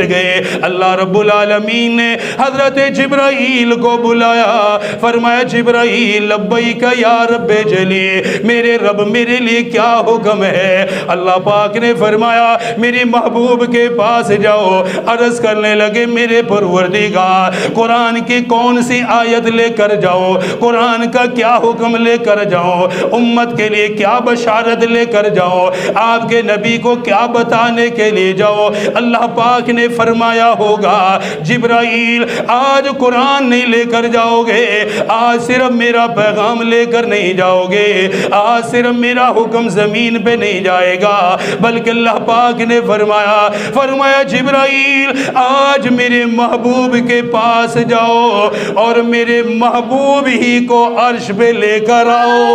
गए। अल्लाह रब्बुल आलमीन ने हजरत जिब्राईल को बुलाया, फरमाया जिब्राईल लब्बैक या रब्बे जली, मेरे रब मेरे लिए क्या हुक्म है। अल्लाह पाक ने फरमाया मेरे महबूब के पास जाओ। अर्ज करने लगे मेरे परवरदिगार कुरान की कौन सी आयत लेकर जाओ, कुरान का क्या हुक्म लेकर जाओ, उम्मत के लिए क्या बशारत लेकर जाओ, आपके नबी को क्या बताने के लिए जाओ। अल्लाह पाक ने फरमाया होगा जिब्राईल आज कुरान नहीं लेकर जाओगे, आज सिर्फ मेरा पैगाम लेकर नहीं जाओगे, आज सिर्फ मेरा हुक्म जमीन पे नहीं जाएगा, बल्कि अल्लाह पाक ने फरमाया जिब्राईल आज मेरे महबूब के पास जाओ और मेरे महबूब ही को अर्श पे लेकर आओ।